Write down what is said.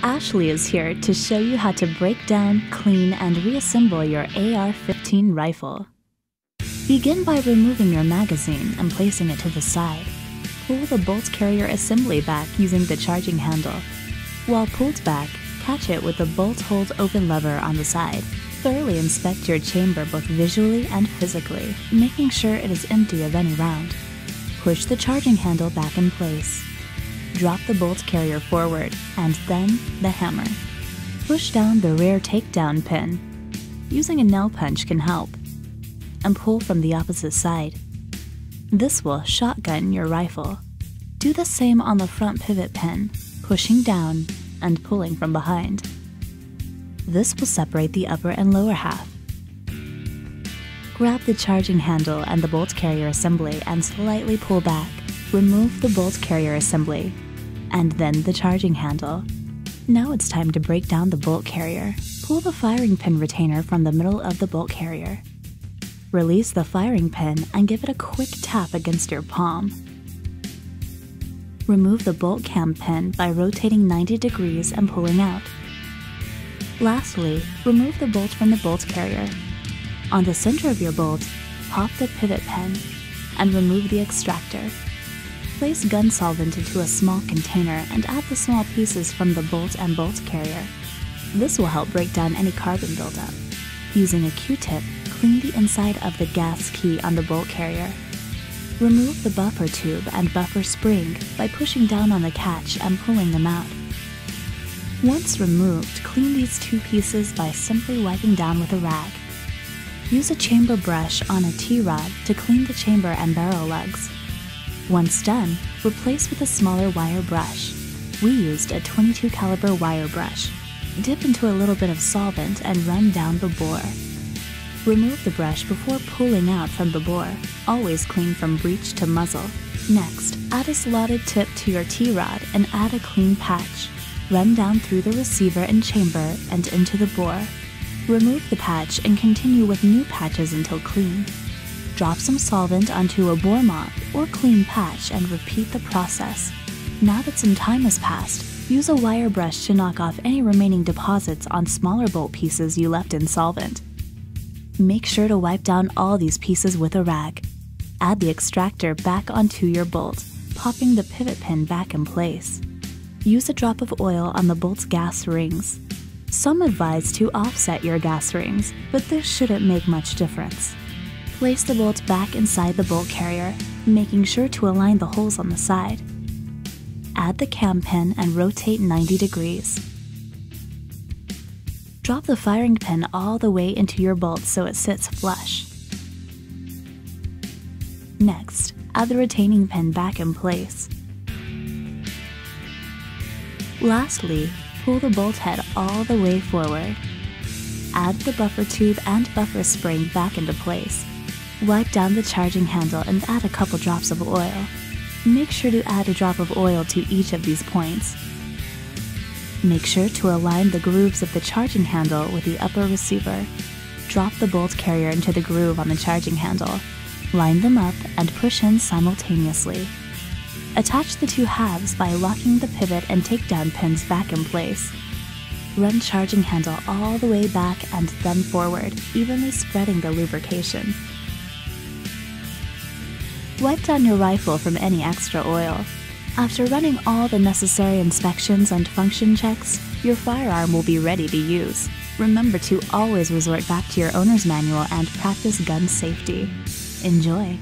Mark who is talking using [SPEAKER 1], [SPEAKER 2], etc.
[SPEAKER 1] Ashley is here to show you how to break down, clean, and reassemble your AR-15 rifle. Begin by removing your magazine and placing it to the side. Pull the bolt carrier assembly back using the charging handle. While pulled back, catch it with the bolt hold open lever on the side. Thoroughly inspect your chamber both visually and physically, making sure it is empty of any round. Push the charging handle back in place. Drop the bolt carrier forward, and then the hammer. Push down the rear takedown pin. Using a nail punch can help. And pull from the opposite side. This will shotgun your rifle. Do the same on the front pivot pin, pushing down and pulling from behind. This will separate the upper and lower half. Grab the charging handle and the bolt carrier assembly and slightly pull back. Remove the bolt carrier assembly, and then the charging handle. Now it's time to break down the bolt carrier. Pull the firing pin retainer from the middle of the bolt carrier. Release the firing pin and give it a quick tap against your palm. Remove the bolt cam pin by rotating 90 degrees and pulling out. Lastly, remove the bolt from the bolt carrier. On the center of your bolt, pop the pivot pin and remove the extractor. Place gun solvent into a small container and add the small pieces from the bolt and bolt carrier. This will help break down any carbon buildup. Using a Q-tip, clean the inside of the gas key on the bolt carrier. Remove the buffer tube and buffer spring by pushing down on the catch and pulling them out. Once removed, clean these two pieces by simply wiping down with a rag. Use a chamber brush on a T-rod to clean the chamber and barrel lugs. Once done, replace with a smaller wire brush. We used a .22 caliber wire brush. Dip into a little bit of solvent and run down the bore. Remove the brush before pulling out from the bore. Always clean from breech to muzzle. Next, add a slotted tip to your T-rod and add a clean patch. Run down through the receiver and chamber and into the bore. Remove the patch and continue with new patches until clean. Drop some solvent onto a bore mop or clean patch and repeat the process. Now that some time has passed, use a wire brush to knock off any remaining deposits on smaller bolt pieces you left in solvent. Make sure to wipe down all these pieces with a rag. Add the extractor back onto your bolt, popping the pivot pin back in place. Use a drop of oil on the bolt's gas rings. Some advise to offset your gas rings, but this shouldn't make much difference. Place the bolt back inside the bolt carrier, making sure to align the holes on the side. Add the cam pin and rotate 90 degrees. Drop the firing pin all the way into your bolt so it sits flush. Next, add the retaining pin back in place. Lastly, pull the bolt head all the way forward. Add the buffer tube and buffer spring back into place. Wipe down the charging handle and add a couple drops of oil. Make sure to add a drop of oil to each of these points. Make sure to align the grooves of the charging handle with the upper receiver. Drop the bolt carrier into the groove on the charging handle. Line them up and push in simultaneously. Attach the two halves by locking the pivot and takedown pins back in place. Run charging handle all the way back and then forward, evenly spreading the lubrication. Wipe down your rifle from any extra oil. After running all the necessary inspections and function checks, your firearm will be ready to use. Remember to always resort back to your owner's manual and practice gun safety. Enjoy!